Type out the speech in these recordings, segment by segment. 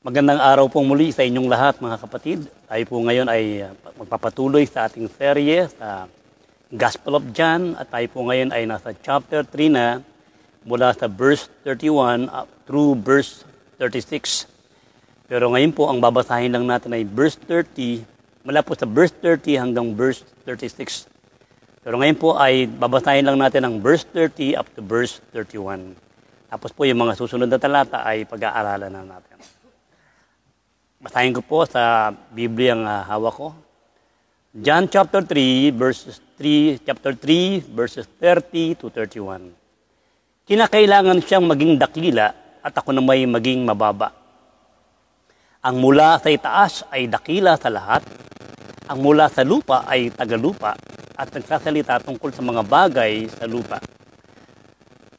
Magandang araw pong muli sa inyong lahat mga kapatid. Tayo po ngayon ay magpapatuloy sa ating serye sa Gospel of John at tayo po ngayon ay nasa chapter 3 na mula sa verse 31 up through verse 36. Pero ngayon po ang babasahin lang natin ay verse 30, mula po sa verse 30 hanggang verse 36. Pero ngayon po ay babasahin lang natin ang verse 30 up to verse 31. Tapos po yung mga susunod na talata ay pag-aaralan na natin. Basahin ko po sa Biblia ang hawak ko. John chapter 3 verses 30 to 31. Kinakailangan siyang maging dakila at ako na may maging mababa. Ang mula sa itaas ay dakila sa lahat. Ang mula sa lupa ay tagalupa at nagsasalita tungkol sa mga bagay sa lupa.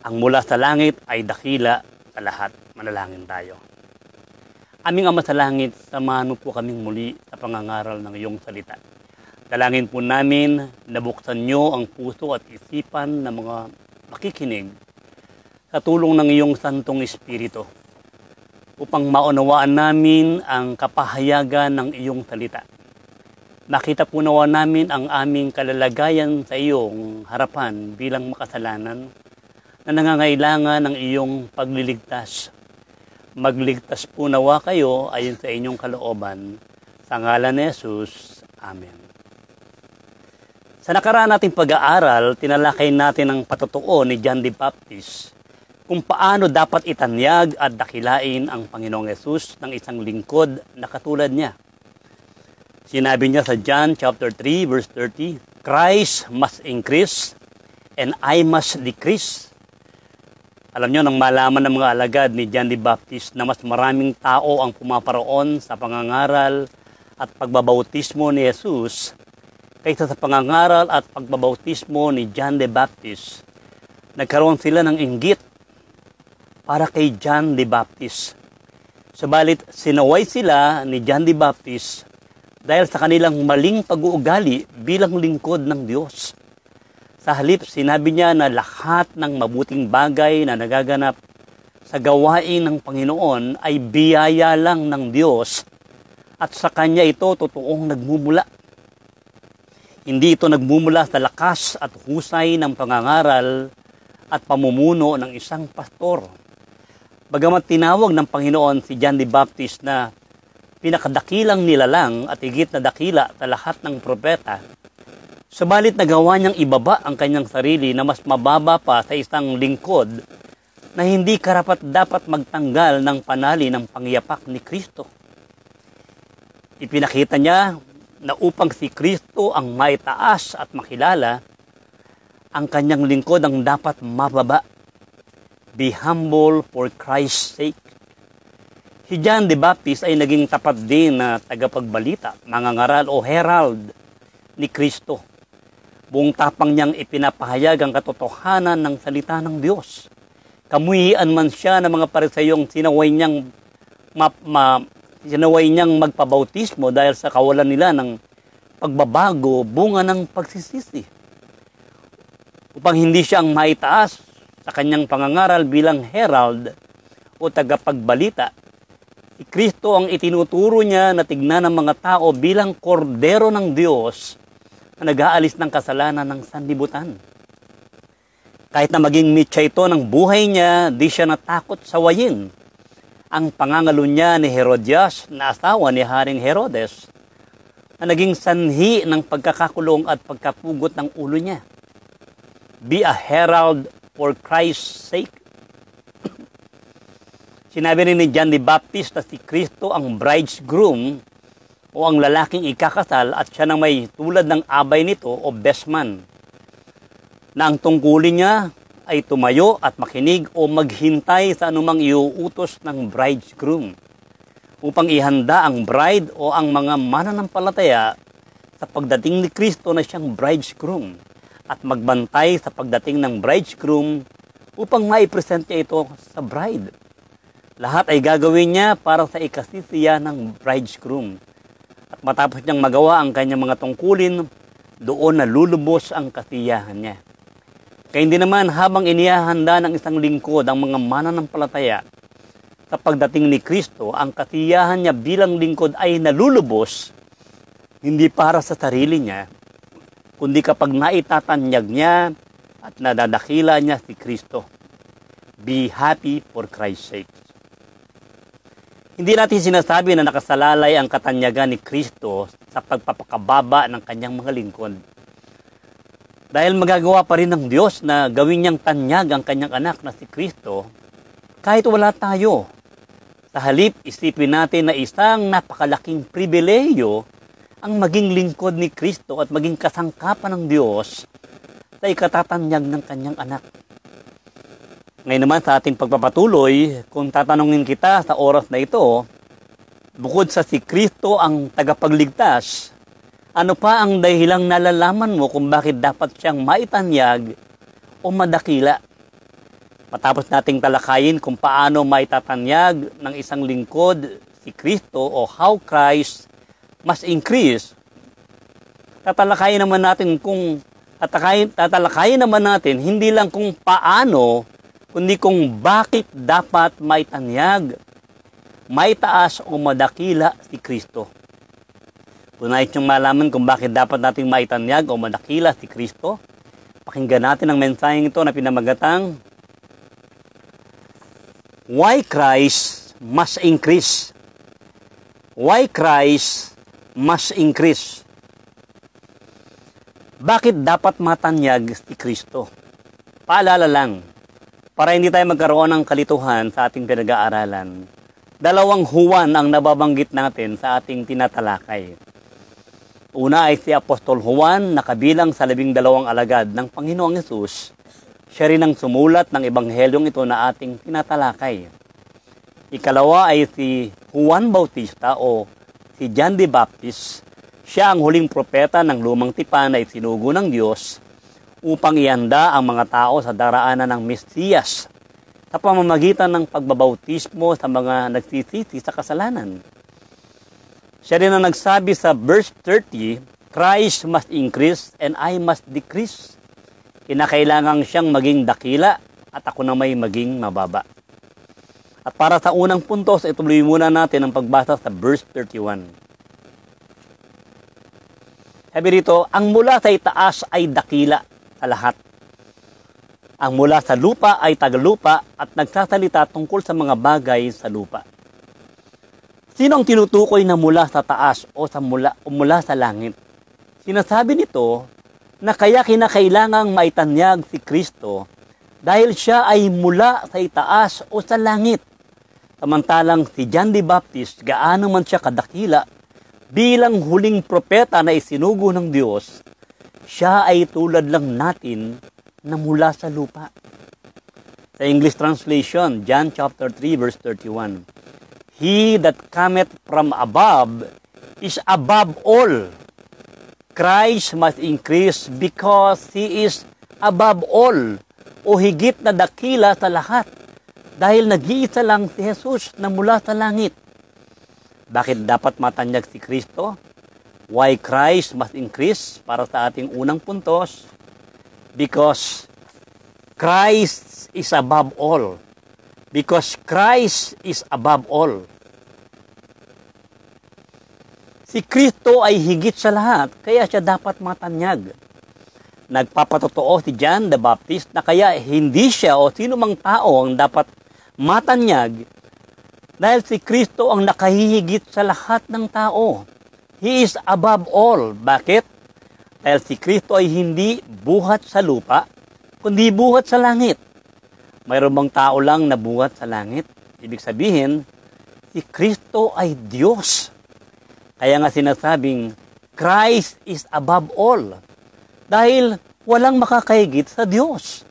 Ang mula sa langit ay dakila sa lahat. Manalangin tayo. Aming Ama sa langit, samahan mo po kaming muli sa pangangaral ng iyong salita. Dalangin po namin na buksan niyo ang puso at isipan ng mga makikinig sa tulong ng iyong Santong Espiritu upang maunawaan namin ang kapahayagan ng iyong salita. Nakita po nawa namin ang aming kalalagayan sa iyong harapan bilang makasalanan na nangangailangan ng iyong pagliligtas. Magligtas po nawa kayo ayon sa inyong kalooban. Sa ngalan ni Jesus. Amen. Sa nakaraan nating pag-aaral, tinalakay natin ang patotoo ni John the Baptist kung paano dapat itanyag at dakilain ang Panginoong Jesus ng isang lingkod na katulad niya. Sinabi niya sa John chapter 3 verse 30, Christ must increase and I must decrease. Alam nyo, nang malaman ng mga alagad ni John the Baptist na mas maraming tao ang pumaparoon sa pangangaral at pagbabautismo ni Jesus kaysa sa pangangaral at pagbabautismo ni John the Baptist, nagkaroon sila ng inggit para kay John the Baptist. Subalit, sinaway sila ni John the Baptist dahil sa kanilang maling pag-uugali bilang lingkod ng Diyos. Sa halip, sinabi niya na lahat ng mabuting bagay na nagaganap sa gawain ng Panginoon ay biyaya lang ng Diyos at sa Kanya ito totoong nagmumula. Hindi ito nagmumula sa lakas at husay ng pangangaral at pamumuno ng isang pastor. Bagamat tinawag ng Panginoon si John the Baptist na pinakadakilang nilalang at higit na dakila sa lahat ng propeta, subalit nagawa niyang ibaba ang kanyang sarili na mas mababa pa sa isang lingkod na hindi karapat-dapat magtanggal ng panali ng pangyapak ni Kristo. Ipinakita niya na upang si Kristo ang maitaas at makilala, ang kanyang lingkod ang dapat mababa. Be humble for Christ's sake. Si John the Baptist ay naging tapat din na tagapagbalita, mangangaral o herald ni Kristo. Buong tapang niyang ipinapahayag ang katotohanan ng salita ng Diyos. Kamuhian man siya ng mga Parisayong sinaway niyang magpabautismo dahil sa kawalan nila ng pagbabago, bunga ng pagsisisi. Upang hindi siya ang maitaas sa kanyang pangangaral bilang herald o tagapagbalita, si Kristo ang itinuturo niya na tignan ng mga tao bilang kordero ng Diyos na nag-aalis ng kasalanan ng sanlibutan. Kahit na maging mitya ito ng buhay niya, di siya natakot sawayin ang pangangalo niya ni Herodias na asawa ni Haring Herodes na naging sanhi ng pagkakakulong at pagkapugot ng ulo niya. Be a herald for Christ's sake. Sinabi rin ni John the Baptist na si Kristo ang bridegroom o ang lalaking ikakasal at siya nang may tulad ng abay nito o best man, na ang tungkulin niya ay tumayo at makinig o maghintay sa anumang iuutos ng bridegroom upang ihanda ang bride o ang mga mananampalataya sa pagdating ni Kristo na siyang bridegroom at magbantay sa pagdating ng bridegroom upang maipresent niya ito sa bride. Lahat ay gagawin niya para sa ikasisiya ng bridegroom. At matapos niyang magawa ang kanyang mga tungkulin, doon na lulubos ang kasiyahan niya. Kaya hindi naman habang inihahanda ng isang lingkod ang mga mananampalataya sa pagdating ni Kristo, ang kasiyahan niya bilang lingkod ay nalulubos, hindi para sa sarili niya, kundi kapag naitatanyag niya at nadadakila niya si Kristo. Be happy for Christ's sake. Hindi natin sinasabi na nakasalalay ang katanyagan ni Kristo sa pagpapakababa ng kanyang mga lingkod. Dahil magagawa pa rin ng Diyos na gawin niyang tanyag ang kanyang anak na si Kristo kahit wala tayo. Sa halip, isipin natin na isang napakalaking pribileyo ang maging lingkod ni Kristo at maging kasangkapan ng Diyos sa ikatatanyag ng kanyang anak. Ngayon naman sa ating pagpapatuloy, kung tatanungin kita sa oras na ito, bukod sa si Kristo ang tagapagligtas, ano pa ang dahilang nalalaman mo kung bakit dapat siyang maitanyag o madakila? Matapos nating talakayin kung paano maitatanyag ng isang lingkod si Kristo o how Christ must increase, tatalakayin naman natin hindi lang kung paano, kundi kung bakit dapat maitanyag, maitaas o madakila si Kristo. Kung nais niyong malaman kung bakit dapat nating maitanyag o madakila si Kristo, pakinggan natin ang mensaheng ito na pinamagatang Why Christ Must Increase. Why Christ Must Increase. Bakit dapat matanyag si Kristo? Paalala lang, para hindi tayo magkaroon ng kalituhan sa ating pinag-aaralan. 2 Juan ang nababanggit natin sa ating tinatalakay. Una ay si Apostol Juan na kabilang sa 12 alagad ng Panginoong Hesus. Siya rin ang sumulat ng ebanghelyong ito na ating tinatalakay. Ikalawa ay si Juan Bautista o si John the Baptist. Siya ang huling propeta ng lumang tipan na isinugo ng Diyos upang ihanda ang mga tao sa daraanan ng Mesiyas sa pamamagitan ng pagbabautismo sa mga nagsisisi sa kasalanan. Siya rin ang nagsabi sa verse 30, Christ must increase and I must decrease. Kinakailangan siyang maging dakila at ako na may maging mababa. At para sa unang puntos, ituloy muna natin ang pagbasa sa verse 31. Sabi rito, ang mula sa itaas ay dakila sa lahat. Ang mula sa lupa ay tagalupa at nagsasalita tungkol sa mga bagay sa lupa. Sino ang tinutukoy na mula sa taas o mula sa langit? Sinasabi nito na kaya kinakailangang maitanyag si Kristo dahil siya ay mula sa itaas o sa langit. Samantalang si John the Baptist, gaano man siya kadakila, bilang huling propeta na isinugo ng Diyos, siya ay tulad lang natin na mula sa lupa. Sa English translation, John chapter 3 verse 31. He that cometh from above is above all. Christ must increase because He is above all o higit na dakila sa lahat dahil nag-iisa lang si Jesus na mula sa langit. Bakit dapat matanyag si Kristo? Why Christ must increase? Para sa ating unang puntos, because Christ is above all. Because Christ is above all. Si Kristo ay higit sa lahat, kaya siya dapat matanyag. Nagpapatotoo si John the Baptist na kaya hindi siya o sino mang tao ang dapat matanyag dahil si Kristo ang nakahihigit sa lahat ng tao. He is above all. Bakit? Dahil si Kristo ay hindi buhat sa lupa, kundi buhat sa langit. Mayroon bang tao lang na buhat sa langit? Ibig sabihin, si Kristo ay Diyos. Kaya nga sinasabing, Christ is above all. Dahil walang makakahigit sa Diyos.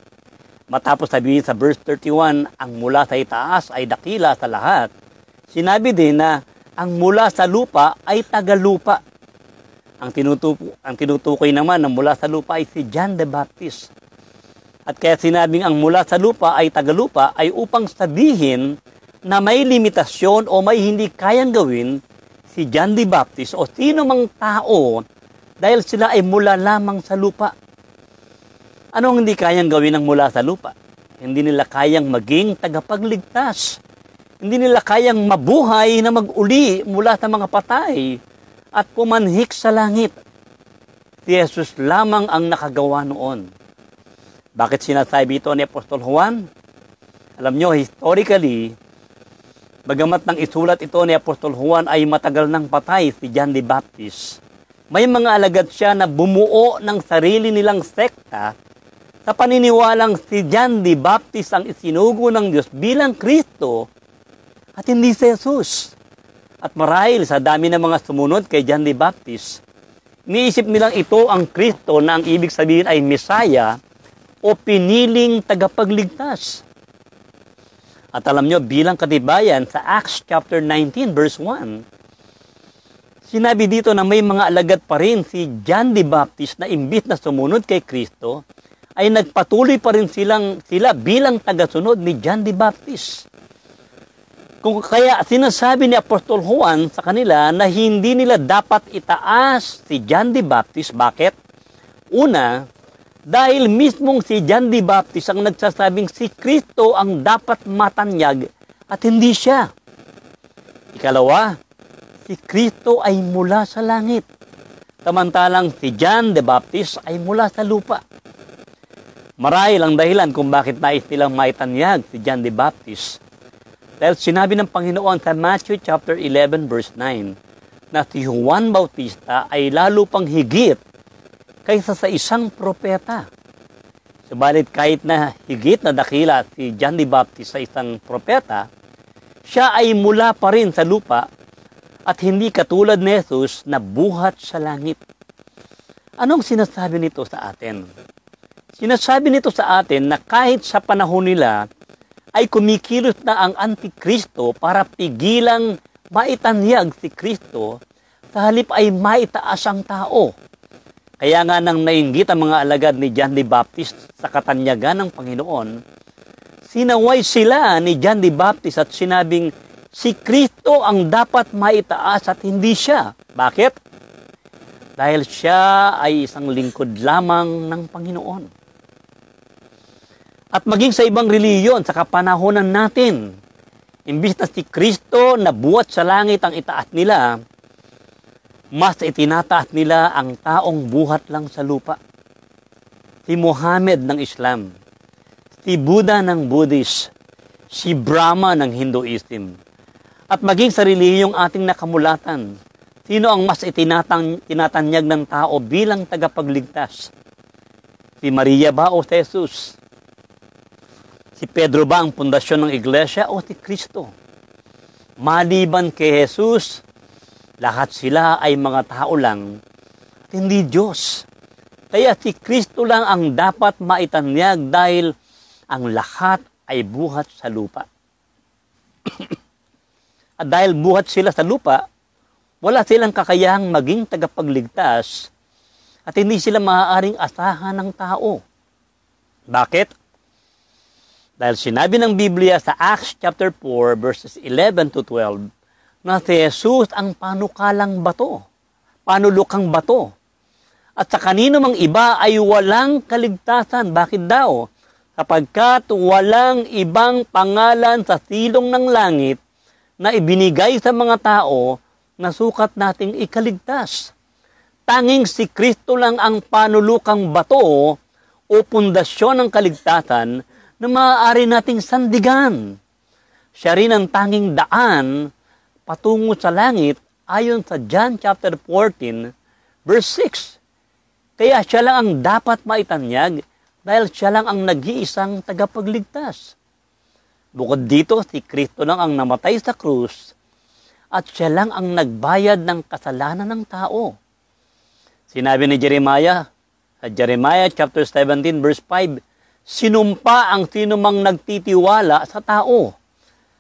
Matapos sabihin sa verse 31, ang mula sa itaas ay dakila sa lahat, sinabi din na ang mula sa lupa ay tagalupa. Ang tinutukoy naman ng mula sa lupa ay si John the Baptist. At kaya sinabing ang mula sa lupa ay tagalupa ay upang sabihin na may limitasyon o may hindi kayang gawin si John the Baptist o sino mang tao dahil sila ay mula lamang sa lupa. Anong hindi kayang gawin ng mula sa lupa? Hindi nila kayang maging tagapagligtas. Hindi nila kayang mabuhay na mag-uli mula sa mga patay at pumanhik sa langit. Si Jesus lamang ang nakagawa noon. Bakit sinasabi ito ni Apostol Juan? Alam nyo, historically, bagamat nang isulat ito ni Apostol Juan ay matagal nang patay si John the Baptist, may mga alagad siya na bumuo ng sarili nilang sekta sa paniniwalang si John the Baptist ang isinugo ng Diyos bilang Kristo at hindi si Jesus. At marahil sa dami ng mga sumunod kay John the Baptist, iniisip nilang ito ang Kristo na ang ibig sabihin ay Messiah o piniling tagapagligtas. At alam nyo, bilang katibayan sa Acts chapter 19 verse 1, sinabi dito na may mga alagad pa rin si John the Baptist na imbis na sumunod kay Kristo, ay nagpatuloy pa rin sila bilang tagasunod ni John the Baptist. Kung kaya sinasabi ni Apostol Juan sa kanila na hindi nila dapat itaas si John the Baptist. Bakit? Una, dahil mismong si John the Baptist ang nagsasabing si Kristo ang dapat matanyag at hindi siya. Ikalawa, si Kristo ay mula sa langit, samantalang si John the Baptist ay mula sa lupa. Marahil ang dahilan kung bakit nais nilang maitanyag si John the Baptist. Dahil sinabi ng Panginoon sa Matthew chapter 11 verse 9 na si Juan Bautista ay lalo pang higit kaysa sa isang propeta. Subalit kahit na higit na dakila si John the Baptist sa isang propeta, siya ay mula pa rin sa lupa at hindi katulad ni Jesus na buhat sa langit. Anong sinasabi nito sa atin? Sinasabi nito sa atin na kahit sa panahon nila ay kumikilos na ang Antikristo para pigilang maitanyag si Kristo, sa halip ay maitaas ang tao. Kaya nga nang nainggit ang mga alagad ni John the Baptist sa katanyagan ng Panginoon, sinaway sila ni John the Baptist at sinabing si Kristo ang dapat maitaas at hindi siya. Bakit? Dahil siya ay isang lingkod lamang ng Panginoon. At maging sa ibang reliyon sa kapanahonan natin, imbis na si Kristo na buhat sa langit ang itaas nila, mas itinataas nila ang taong buhat lang sa lupa. Si Muhammad ng Islam, si Buddha ng Buddhist, si Brahma ng Hinduism, at maging sa reliyong ating nakamulatan, sino ang mas tinatanyag ng tao bilang tagapagligtas? Si Maria ba o si Jesus? Si Pedro ba ang pundasyon ng iglesia o si Kristo? Maliban kay Jesus, lahat sila ay mga tao lang at hindi Diyos. Kaya si Kristo lang ang dapat maitanyag dahil ang lahat ay buhat sa lupa. At dahil buhat sila sa lupa, wala silang kakayahang maging tagapagligtas at hindi sila maaaring asahan ng tao. Bakit? Dahil sinabi ng Biblia sa Acts chapter 4 verses 11 to 12 na si Jesus ang panukalang bato, panulukang bato. At sa kanino mang iba ay walang kaligtasan. Bakit daw? Sapagkat walang ibang pangalan sa silong ng langit na ibinigay sa mga tao na sukat nating ikaligtas. Tanging si Kristo lang ang panulukang bato o pundasyon ng kaligtasan na maaari nating sandigan. Siya rin ang tanging daan patungo sa langit ayon sa John chapter 14 verse 6. Kaya siya lang ang dapat maitanyag dahil siya lang ang nag-iisang tagapagligtas. Bukod dito, si Kristo lang ang namatay sa krus at siya lang ang nagbayad ng kasalanan ng tao. Sinabi ni Jeremiah sa Jeremiah chapter 17 verse 5, sinumpa ang sinumang nagtitiwala sa tao.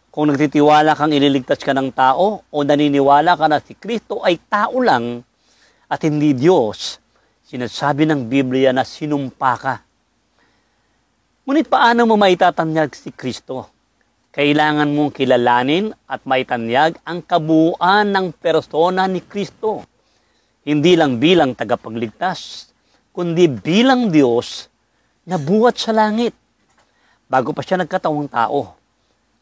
Kung nagtitiwala kang ililigtas ka ng tao o naniniwala ka na si Kristo ay tao lang at hindi Diyos, sinasabi ng Biblia na sinumpa ka. Ngunit paano mo maitatanyag si Kristo? Kailangan mong kilalanin at maitanyag ang kabuuan ng persona ni Kristo. Hindi lang bilang tagapagligtas, kundi bilang Diyos na buhat sa langit. Bago pa siya nagkatawang tao,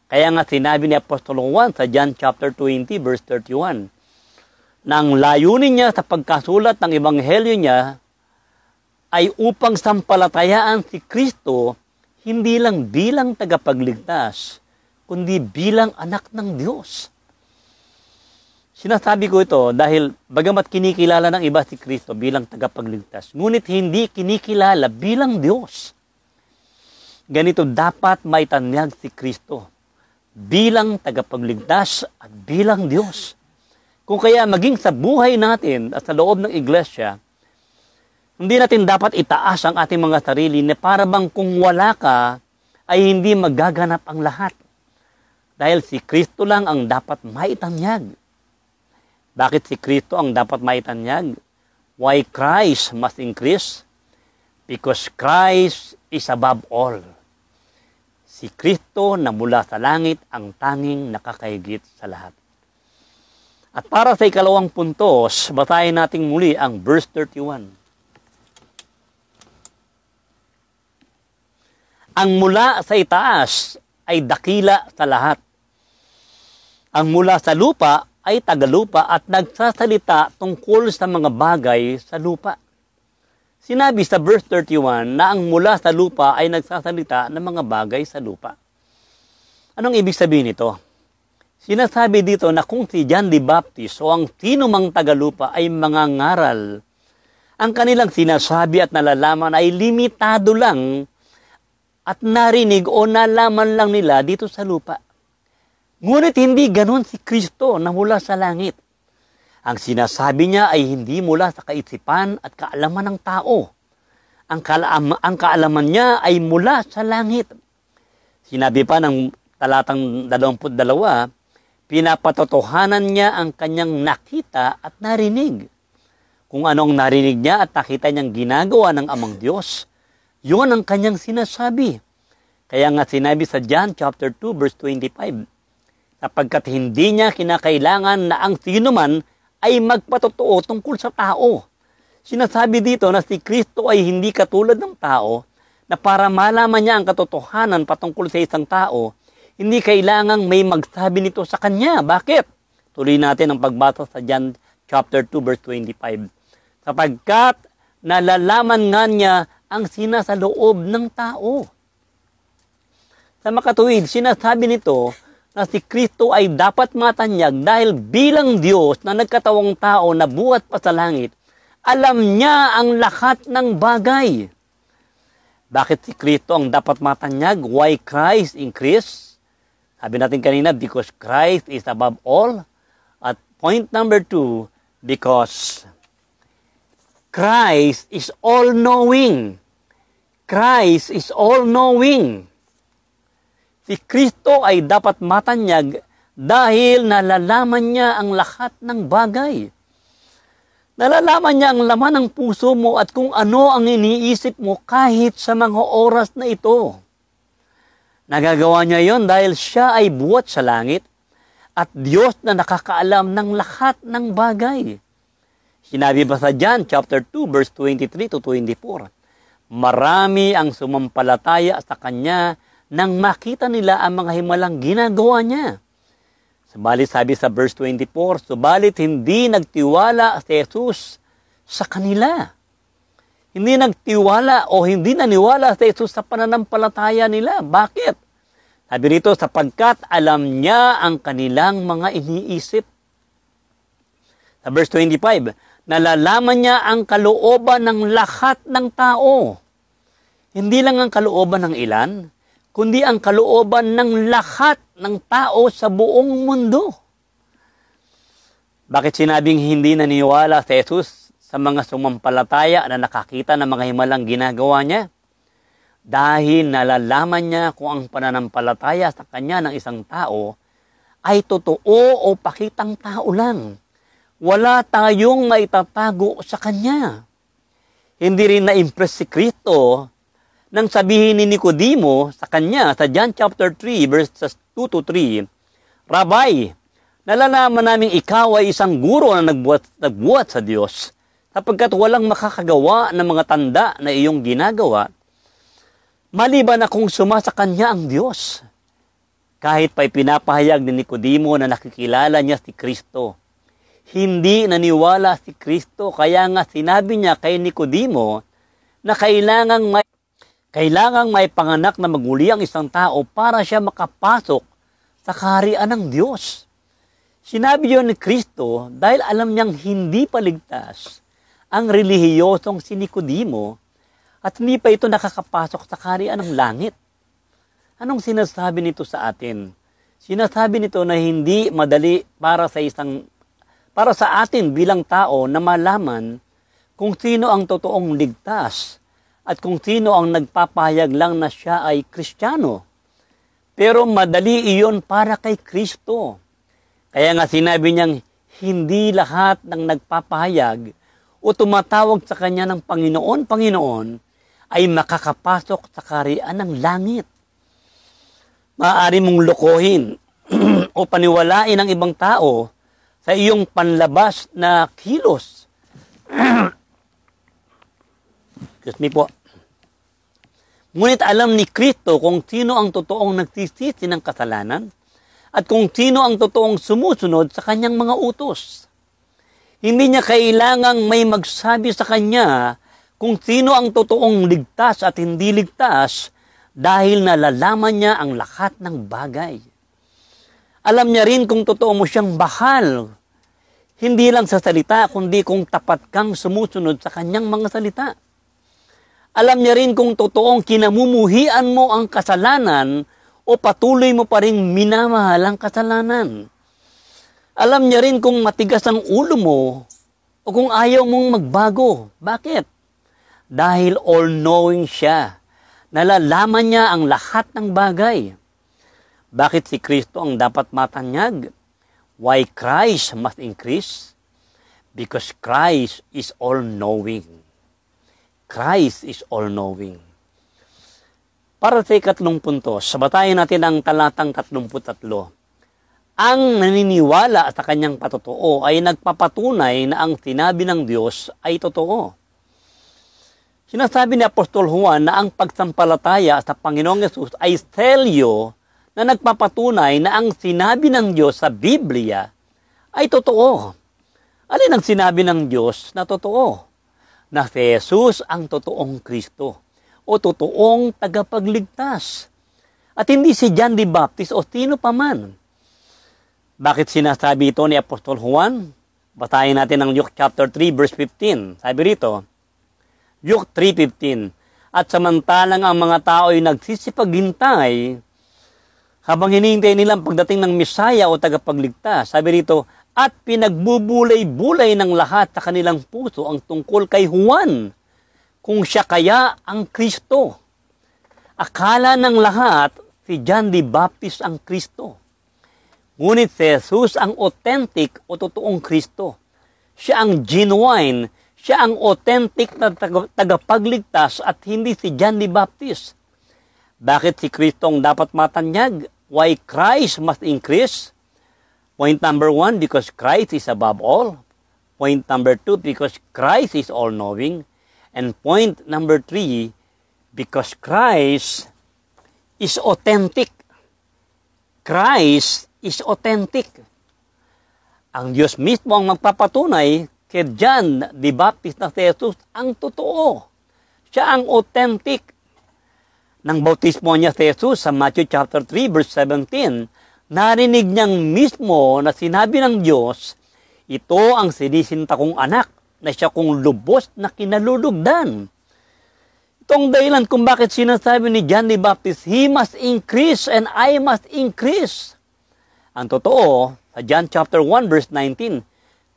Kaya nga sinabi ni Apostol Juan sa John chapter 20 verse 31, na ang layunin niya sa pagkasulat ng ebanghelyo niya ay upang sampalatayaan si Kristo hindi lang bilang tagapagligtas, kundi bilang anak ng Diyos. Sinasabi ko ito dahil bagamat kinikilala ng iba si Kristo bilang tagapagligtas, ngunit hindi kinikilala bilang Diyos. Ganito dapat maitanyag si Kristo bilang tagapagligtas at bilang Diyos. Kung kaya maging sa buhay natin at sa loob ng iglesia, hindi natin dapat itaas ang ating mga sarili na para bang kung wala ka ay hindi magaganap ang lahat. Dahil si Kristo lang ang dapat maitanyag. Bakit si Kristo ang dapat maitanyag? Why Christ must increase? Because Christ is above all. Si Kristo na mula sa langit ang tanging nakakahigit sa lahat. At para sa ikalawang puntos, basahin natin muli ang verse 31. Ang mula sa itaas ay dakila sa lahat. Ang mula sa lupa ay tagalupa at nagsasalita tungkol sa mga bagay sa lupa. Sinabi sa verse 31 na ang mula sa lupa ay nagsasalita ng mga bagay sa lupa. Anong ibig sabihin nito? Sinasabi dito na kung si John the Baptist o ang sino mang tagalupa ay mangangaral, ang kanilang sinasabi at nalalaman ay limitado lang at narinig o nalaman lang nila dito sa lupa. Ngunit hindi ganon si Kristo na mula sa langit. Ang sinasabi niya ay hindi mula sa kaisipan at kaalaman ng tao. Ang kaalaman niya ay mula sa langit. Sinabi pa ng talatang 22, pinapatotohanan niya ang kanyang nakita at narinig. Kung ano ang narinig niya at nakita niyang ginagawa ng Amang Diyos, yun ang kanyang sinasabi. Kaya nga sinabi sa John chapter 2 verse 25, sapagkat hindi niya kinakailangan na ang sino man ay magpatotoo tungkol sa tao. Sinasabi dito na si Kristo ay hindi katulad ng tao na para malaman niya ang katotohanan patungkol sa isang tao, hindi kailangang may magsabi nito sa kanya. Bakit? Tuloy natin ang pagbasa sa John chapter 2 verse 25. Sapagkat nalalaman nga niya ang sinasaloob ng tao. Sa makatuwid, sinasabi nito na si Kristo ay dapat matanyag dahil bilang Diyos na nagkatawang tao na buhat pa sa langit, alam niya ang lahat ng bagay. Bakit si Kristo ang dapat matanyag? Why Christ increase? Sabi natin kanina, because Christ is above all. At point number 2, because Christ is all-knowing. Christ is all-knowing. Si Kristo ay dapat matanyag dahil nalalaman niya ang lahat ng bagay. Nalalaman niya ang laman ng puso mo at kung ano ang iniisip mo kahit sa mga oras na ito. Nagagawa niya yon dahil siya ay buhat sa langit at Diyos na nakakaalam ng lahat ng bagay. Sinabi ba sa John chapter 2 verse 23 to 24, marami ang sumampalataya sa Kanya nang makita nila ang mga himalang ginagawa niya. Subalit sabi sa verse 24, subalit hindi nagtiwala si Jesus sa kanila. Hindi nagtiwala o hindi naniwala si Jesus sa pananampalataya nila. Bakit? Sabi rito, sapagkat alam niya ang kanilang mga iniisip. Sa verse 25, nalalaman niya ang kalooban ng lahat ng tao. Hindi lang ang kalooban ng ilan, kundi ang kalooban ng lahat ng tao sa buong mundo. Bakit sinabing hindi naniwala si Jesus sa mga sumampalataya na nakakita ng mga himalang ginagawa niya? Dahil nalalaman niya kung ang pananampalataya sa kanya ng isang tao ay totoo o pakitang tao lang. Wala tayong maitatago sa kanya. Hindi rin na-impress si Kristo nang sabihin ni Nicodemo sa kanya sa John chapter 3 verses 2 to 3, Rabbi, nalalaman namin ikaw ay isang guro na nagbuhat sa Diyos sapagkat walang makakagawa ng mga tanda na iyong ginagawa maliban na kung suma sa kanya ang Diyos. Kahit pa ipinapahayag ni Nicodemo na nakikilala niya si Kristo. Hindi naniwala si Kristo, kaya nga sinabi niya kay Nicodemo na kailangang may panganak na magmuli ang isang tao para siya makapasok sa kaharian ng Diyos. Sinabi yun ni Kristo dahil alam niyang hindi paligtas ang relihiyosong si Nicodemo at hindi pa ito nakakapasok sa kaharian ng langit. Anong sinasabi nito sa atin? Sinasabi nito na hindi madali para sa atin bilang tao na malaman kung sino ang totoong ligtas at kung sino ang nagpapahayag lang na siya ay Kristiyano. Pero madali iyon para kay Kristo. Kaya nga sinabi niyang hindi lahat ng nagpapahayag o tumatawag sa Kanya ng Panginoon, Panginoon, ay makakapasok sa kaharian ng langit. Maaari mong lokohin o paniwalain ang ibang tao sa iyong panlabas na kilos. Excuse me po. Ngunit alam ni Kristo kung sino ang totoong nagsisisi ng kasalanan at kung sino ang totoong sumusunod sa kanyang mga utos. Hindi niya kailangang may magsabi sa kanya kung sino ang totoong ligtas at hindi ligtas dahil nalalaman niya ang lahat ng bagay. Alam niya rin kung totoo mo siyang bahal, hindi lang sa salita, kundi kung tapat kang sumusunod sa kanyang mga salita. Alam niya rin kung totoong kinamumuhian mo ang kasalanan o patuloy mo pa rin minamahal ang kasalanan. Alam niya rin kung matigas ang ulo mo o kung ayaw mong magbago. Bakit? Dahil all-knowing siya. Nalalaman niya ang lahat ng bagay. Bakit si Kristo ang dapat matanyag? Why Christ must increase? Because Christ is all-knowing. Christ is all-knowing. Para sa ikatlong punto, sabatayin natin ang talatang 33. Ang naniniwala sa kanyang patotoo ay nagpapatunay na ang sinabi ng Diyos ay totoo. Sinasabi ni Apostol Juan na ang pagsampalataya sa Panginoong Yesus ay selyo na nagpapatunay na ang sinabi ng Diyos sa Biblia ay totoo. Alin ang sinabi ng Diyos na totoo? Na si Jesus ang totoong Kristo o totoong tagapagligtas. At hindi si John the Baptist o sino pa man. Bakit sinasabi ito ni Apostol Juan? Basahin natin ang Luke chapter 3 verse 15. Sabi rito, Luke 3:15, at samantalang ang mga tao ay nagsisipaghintay habang hinihintay nilang pagdating ng Mesaya o tagapagligtas. Sabi rito, at pinagbubulay-bulay ng lahat sa kanilang puso ang tungkol kay Juan, kung siya kaya ang Kristo. Akala ng lahat si John the Baptist ang Kristo. Ngunit si Jesus ang authentic o totoong Kristo. Siya ang genuine, siya ang authentic na tagapagligtas at hindi si John the Baptist. Bakit si Kristo ang dapat matanyag? Why Christ must increase? Point number 1, because Christ is above all. Point number 2, because Christ is all-knowing. And point number 3, because Christ is authentic. Christ is authentic. Ang Diyos mismo ang magpapatunay kay John the Baptist na si Jesus ang totoo. Siya ang authentic. Nang bautismo niya si Jesus sa Matthew chapter 3 verse 17, narinig niyang mismo na sinabi ng Diyos, ito ang sinisinta kong anak na siya kong lubos na kinalulugdan. Itong dahilan kung bakit sinasabi ni John the Baptist, he must increase and I must increase. Ang totoo, sa John chapter 1 verse 19,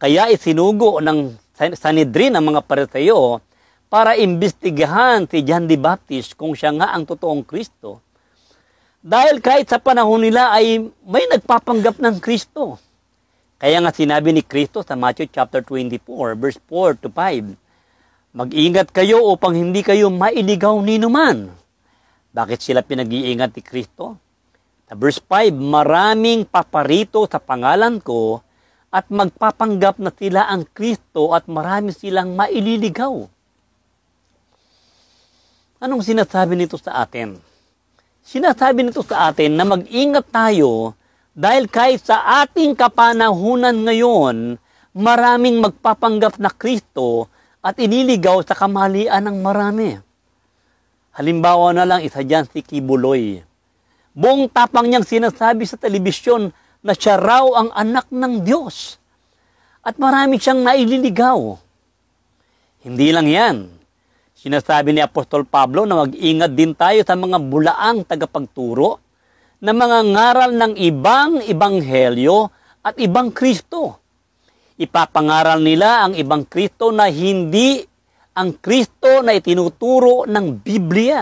kaya isinugo ng Sanhedrin ang mga Pariseo para imbestigahan si John the Baptist kung siya nga ang totoong Kristo. Dahil kahit sa panahon nila ay may nagpapanggap ng Kristo. Kaya nga sinabi ni Kristo sa Matthew chapter 24 verse 4 to 5, mag-ingat kayo upang hindi kayo mailigaw ni numan. Bakit sila pinag-iingat ni Kristo? Sa verse 5, maraming paparito sa pangalan ko at magpapanggap na sila ang Kristo at marami silang maililigaw. Anong sinasabi nito sa atin? Sinasabi nito sa atin na mag-ingat tayo dahil kahit sa ating kapanahunan ngayon, maraming magpapanggap na Kristo at iniligaw sa kamalian ng marami. Halimbawa na lang, isa dyan si Kibuloy. Buong tapang niyang sinasabi sa telebisyon na siya raw ang anak ng Diyos. At marami siyang naililigaw. Hindi lang yan. Sinasabi ni Apostol Pablo na mag-ingat din tayo sa mga bulaang tagapagturo na mga ngaral ng ibang ebanghelyo at ibang Kristo. Ipapangaral nila ang ibang Kristo na hindi ang Kristo na itinuturo ng Biblia.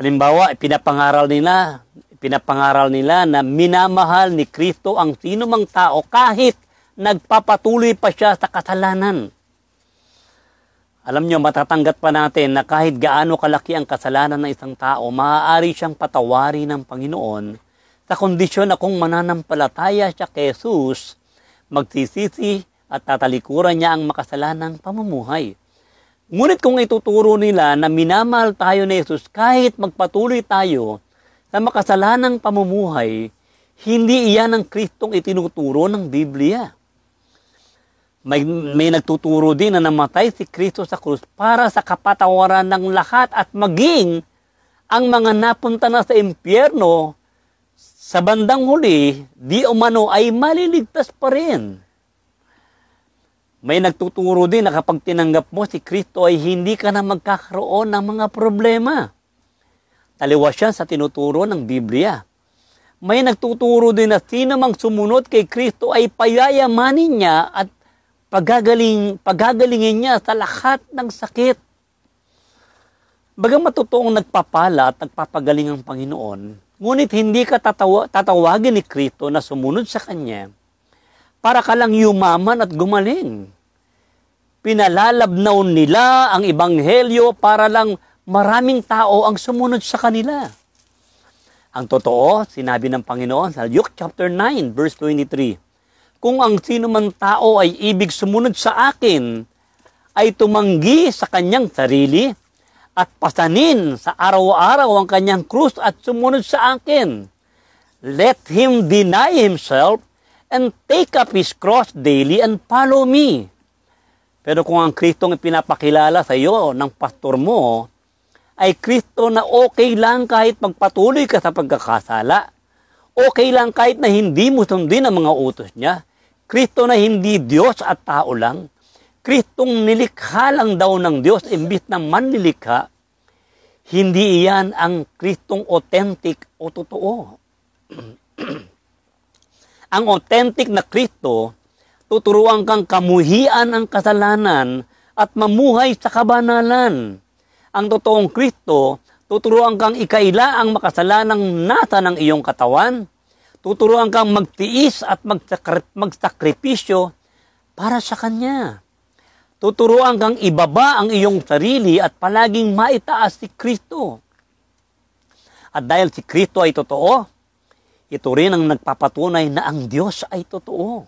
Halimbawa, ipinapangaral nila na minamahal ni Kristo ang sino mang tao kahit nagpapatuloy pa siya sa kasalanan. Alam nyo, matatanggap pa natin na kahit gaano kalaki ang kasalanan ng isang tao, maaari siyang patawarin ng Panginoon sa kondisyon na kung mananampalataya siya kay Jesus, magsisisi at tatalikuran niya ang makasalanang pamumuhay. Ngunit kung ituturo nila na minamahal tayo ni Jesus kahit magpatuloy tayo sa makasalanang pamumuhay, hindi iyan ang Kristong itinuturo ng Biblia. May nagtuturo din na namatay si Kristo sa krus para sa kapatawaran ng lahat at maging ang mga napunta na sa impyerno sa bandang huli, di umano ay maliligtas pa rin. May nagtuturo din na kapag tinanggap mo si Kristo ay hindi ka na magkakaroon ng mga problema. Taliwas yan sa tinuturo ng Biblia. May nagtuturo din na sino mang sumunod kay Kristo ay payayamanin niya at pagagalingin niya sa lahat ng sakit. Bagamat totoong nagpapala at nagpapagaling ang Panginoon, ngunit hindi ka tatawagin ni Kristo na sumunod sa Kanya para ka lang yumaman at gumaling. Pinalalabnaw nila ang ebanghelyo para lang maraming tao ang sumunod sa kanila. Ang totoo, sinabi ng Panginoon sa Luke chapter 9, verse 23, kung ang sino man tao ay ibig sumunod sa akin, ay tumanggi sa kanyang sarili at pasanin sa araw-araw ang kanyang krus at sumunod sa akin. Let him deny himself and take up his cross daily and follow me. Pero kung ang Kristong ipinapakilala sa iyo ng pastor mo, ay Kristo na okay lang kahit magpatuloy ka sa pagkakasala, okay lang kahit na hindi mo sundin ang mga utos niya, Kristo na hindi Diyos at tao lang, Kristong nilikha lang daw ng Diyos imbis na manlilikha, hindi iyan ang Kristong authentic o totoo. Ang authentic na Kristo, tuturuan kang kamuhian ang kasalanan at mamuhay sa kabanalan. Ang totoong Kristo, tuturuan kang ikaila ang makasalanang nasa ng iyong katawan, tuturuan kang magtiis at magsakripisyo para sa Kanya. Tuturuan kang ibaba ang iyong sarili at palaging maitaas si Kristo. At dahil si Kristo ay totoo, ito rin ang nagpapatunay na ang Diyos ay totoo.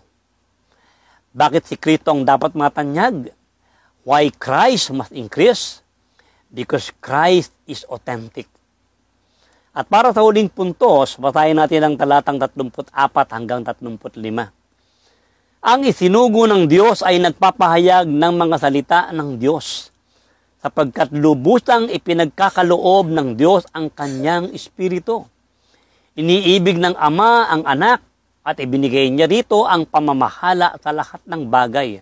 Bakit si Kristo ang dapat matanyag? Why Christ must increase? Because Christ is authentic. At para sa huling puntos, basahin natin ang talatang 34 hanggang 35. Ang isinugo ng Diyos ay nagpapahayag ng mga salita ng Diyos, sapagkat lubusang ipinagkakaloob ng Diyos ang kanyang Espiritu. Iniibig ng Ama ang anak at ibinigay niya rito ang pamamahala sa lahat ng bagay.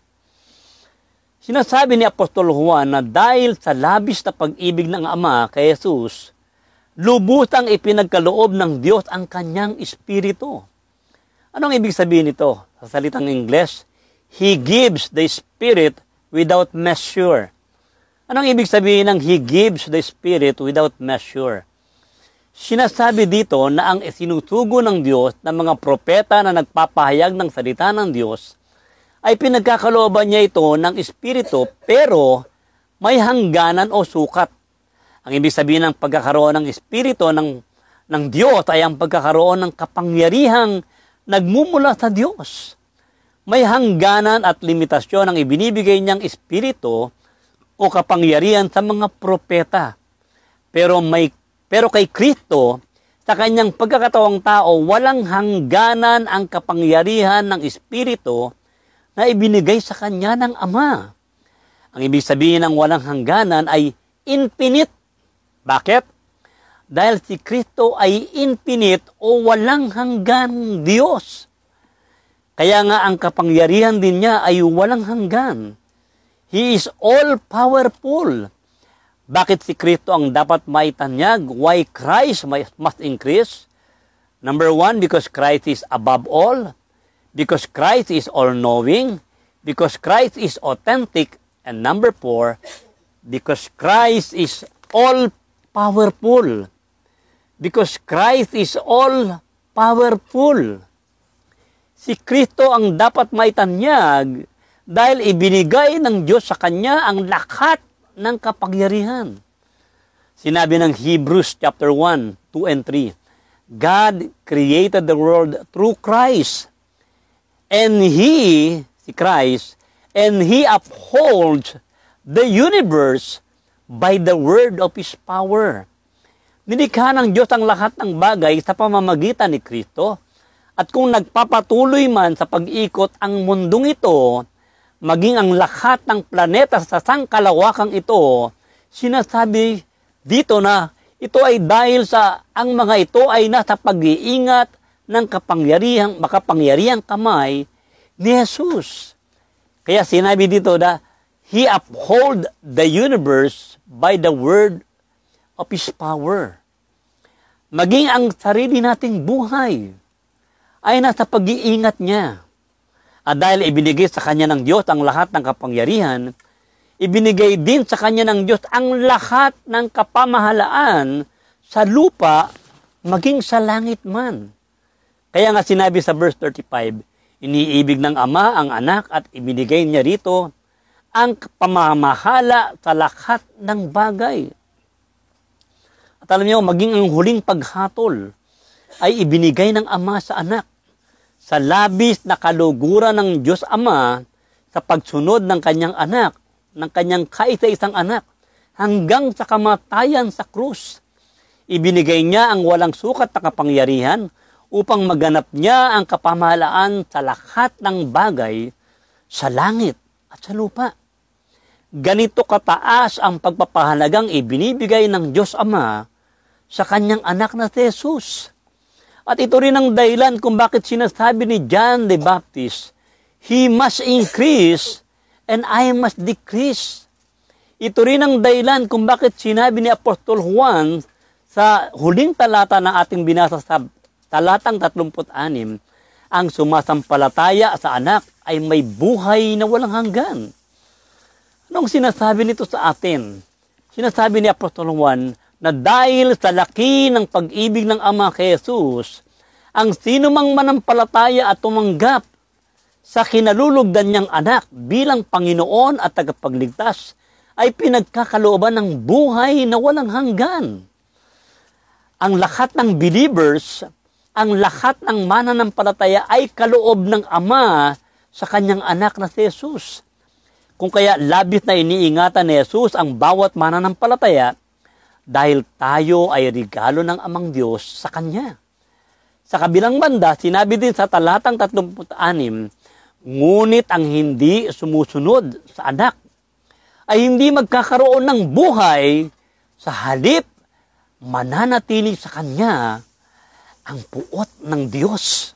Sinasabi ni Apostol Juan na dahil sa labis na pag-ibig ng Ama kay Jesus, lubusang ipinagkaloob ng Diyos ang kanyang Espiritu. Anong ibig sabihin nito? Sa salitang Ingles, He gives the Spirit without measure. Anong ibig sabihin ng He gives the Spirit without measure? Sinasabi dito na ang isinusugo ng Diyos ng mga propeta na nagpapahayag ng salita ng Diyos ay pinagkakalooban niya ito ng Espiritu pero may hangganan o sukat. Ang ibig sabihin ng pagkakaroon ng Espiritu ng Diyos ay ang pagkakaroon ng kapangyarihang nagmumula sa Diyos. May hangganan at limitasyon ang ibinibigay niyang Espiritu o kapangyarihan sa mga propeta. Pero may Pero kay Kristo, sa kanyang pagkakatawang tao, walang hangganan ang kapangyarihan ng Espiritu na ibinigay sa kanya ng Ama. Ang ibig sabihin ng walang hangganan ay infinite. Bakit? Dahil si Kristo ay infinite o walang hanggan Diyos. Kaya nga ang kapangyarihan din niya ay walang hanggan. He is all-powerful. Bakit si Kristo ang dapat maitanyag? Why Christ must increase? Number one, because Christ is above all. Because Christ is all-knowing. Because Christ is authentic. And number four, because Christ is all-powerful. Because Christ is all-powerful. Si Kristo ang dapat maitanyag dahil ibinigay ng Diyos sa Kanya ang lahat ng kapangyarihan. Sinabi ng Hebrews chapter 1, 2 and 3, God created the world through Christ. And He, si Christ, and He upholds the universe by the word of His power. Nilikha ng Diyos ang lahat ng bagay sa pamamagitan ni Kristo. At kung nagpapatuloy man sa pag-ikot ang mundong ito, maging ang lahat ng planeta sa sangkalawakang ito, sinasabi dito na ito ay dahil sa ang mga ito ay nasa pag-iingat ng makapangyarihang kamay ni Jesus. Kaya sinabi dito na He uphold the universe by the word of His power. Maging ang sarili nating buhay ay nasa pag-iingat niya. At dahil ibinigay sa kanya ng Diyos ang lahat ng kapangyarihan, ibinigay din sa kanya ng Diyos ang lahat ng kapamahalaan sa lupa, maging sa langit man. Kaya nga sinabi sa verse 35, iniibig ng Ama ang anak at ibinigay niya rito ang pamamahala sa lahat ng bagay. At alam niyo, maging ang huling paghatol ay ibinigay ng Ama sa anak. Sa labis na kaluguran ng Diyos Ama sa pagsunod ng kanyang anak, ng kanyang kaisa-isang anak, hanggang sa kamatayan sa krus. Ibinigay niya ang walang sukat na kapangyarihan upang maganap niya ang kapamahalaan sa lahat ng bagay sa langit at sa lupa. Ganito kataas ang pagpapahalagang ibinibigay ng Diyos Ama sa kanyang anak na si Jesus. At ito rin ang dahilan kung bakit sinasabi ni John the Baptist, He must increase and I must decrease. Ito rin ang dahilan kung bakit sinabi ni Apostol Juan sa huling talata ng ating binasa sa talatang 36, ang sumasampalataya sa anak ay may buhay na walang hanggan. Anong sinasabi nito sa atin? Sinasabi ni Apostol Juan, na dahil sa laki ng pag-ibig ng Ama kay Jesus, ang sino mang manampalataya at tumanggap sa kinalulugdan niyang anak bilang Panginoon at tagapagligtas ay pinagkakalooban ng buhay na walang hanggan. Ang lahat ng believers, ang lahat ng mananampalataya ay kaloob ng Ama sa kanyang anak na si Jesus. Kung kaya labis na iniingatan ni Jesus ang bawat mananampalataya, dahil tayo ay regalo ng Amang Diyos sa Kanya. Sa kabilang banda, sinabi din sa talatang 36, ngunit ang hindi sumusunod sa anak ay hindi magkakaroon ng buhay, sa halip mananatili sa Kanya ang puot ng Diyos.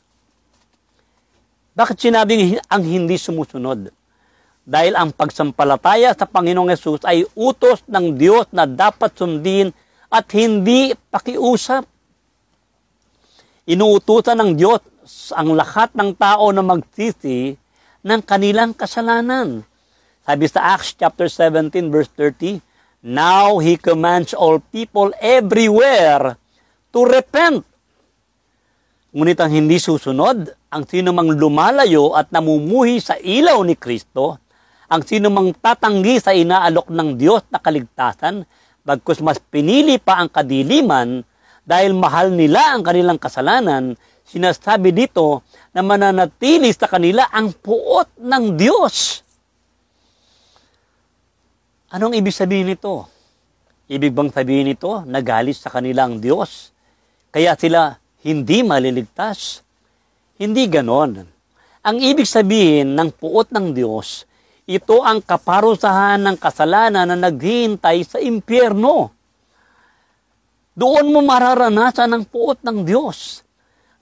Bakit sinabing ang hindi sumusunod? Dahil ang pagsampalataya sa Panginoong Yesus ay utos ng Diyos na dapat sundin at hindi pakiusap. Inuutusan ng Diyos ang lahat ng tao na magsisi ng kanilang kasalanan. Sabi sa Acts chapter 17 verse 30, Now He commands all people everywhere to repent. Ngunit ang hindi susunod, ang sino mang lumalayo at namumuhi sa ilaw ni Kristo, ang sino mang tatanggi sa inaalok ng Diyos na kaligtasan, bagkus mas pinili pa ang kadiliman dahil mahal nila ang kanilang kasalanan, sinasabi dito na mananatili sa kanila ang puot ng Diyos. Anong ibig sabihin nito? Ibig bang sabihin nito, nagalit sa kanilang Diyos? Kaya sila hindi maliligtas? Hindi ganon. Ang ibig sabihin ng puot ng Diyos, ito ang kaparusahan ng kasalanan na naghihintay sa impyerno. Doon mo mararanasan ang puot ng Diyos.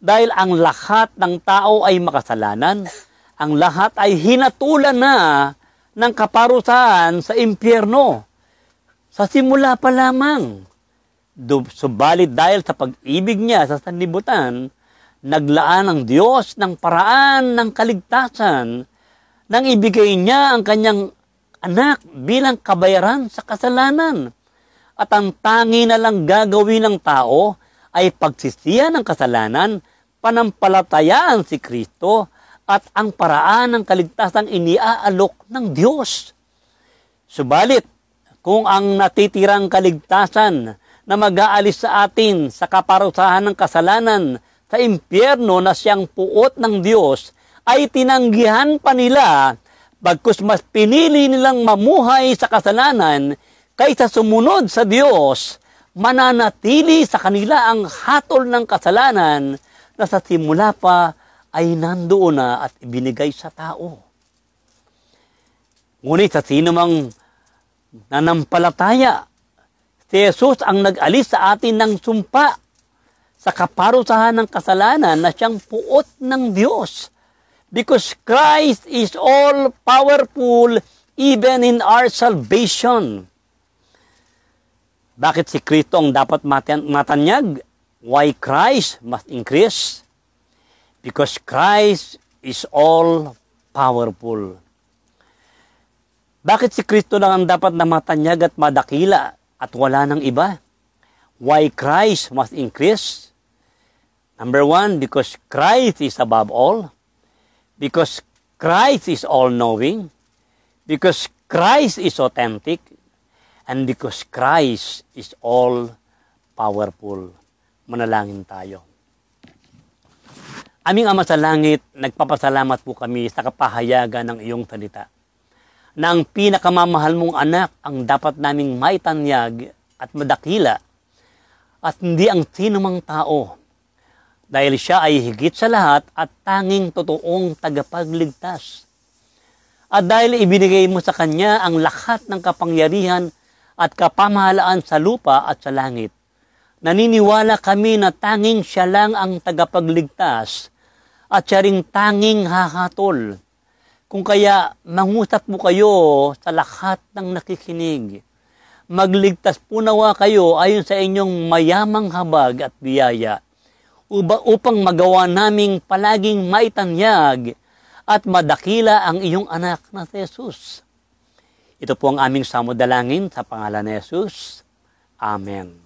Dahil ang lahat ng tao ay makasalanan, ang lahat ay hinatulan na ng kaparusahan sa impyerno. Sa simula pa lamang. Subalit dahil sa pag-ibig niya sa sanlibutan, naglaan ang Diyos ng paraan ng kaligtasan nang ibigay niya ang kanyang anak bilang kabayaran sa kasalanan. At ang tangi na lang gagawin ng tao ay pagsisihan ng kasalanan, panampalatayaan si Kristo at ang paraan ng kaligtasang iniaalok ng Diyos. Subalit, kung ang natitirang kaligtasan na mag-aalis sa atin sa kaparusahan ng kasalanan sa impyerno na siyang puot ng Diyos ay tinanggihan pa nila, bagkus mas pinili nilang mamuhay sa kasalanan kaysa sumunod sa Diyos, mananatili sa kanila ang hatol ng kasalanan na sa simula pa ay nandoon na at ibinigay sa tao. Ngunit sa sino mang nanampalataya, si Jesus ang nag-alis sa atin ng sumpa sa kaparusahan ng kasalanan na siyang puot ng Diyos. Because Christ is all powerful even in our salvation. Bakit si Kristo ang dapat matanyag? Why Christ must increase? Because Christ is all powerful. Bakit si Kristo lang ang dapat na matanyag at madakila at wala ng iba? Why Christ must increase? Number one, because Christ is above all. Because Christ is all-knowing. Because Christ is authentic. And because Christ is all-powerful. Manalangin tayo. Aming Ama sa Langit, nagpapasalamat po kami sa kapahayagan ng iyong salita, na ang pinakamamahal mong anak ang dapat naming maitanyag at madakila at hindi ang sinumang tao, dahil siya ay higit sa lahat at tanging totoong tagapagligtas. At dahil ibinigay mo sa kanya ang lahat ng kapangyarihan at kapamahalaan sa lupa at sa langit, naniniwala kami na tanging siya lang ang tagapagligtas at siya ring tanging hahatol. Kung kaya, mangusap po kayo sa lahat ng nakikinig. Magligtas po nawa kayo ayon sa inyong mayamang habag at biyaya, upang magawa naming palaging maitanyag at madakila ang iyong anak na si Jesus. Ito po ang aming samudalangin sa pangalan ni Jesus. Amen.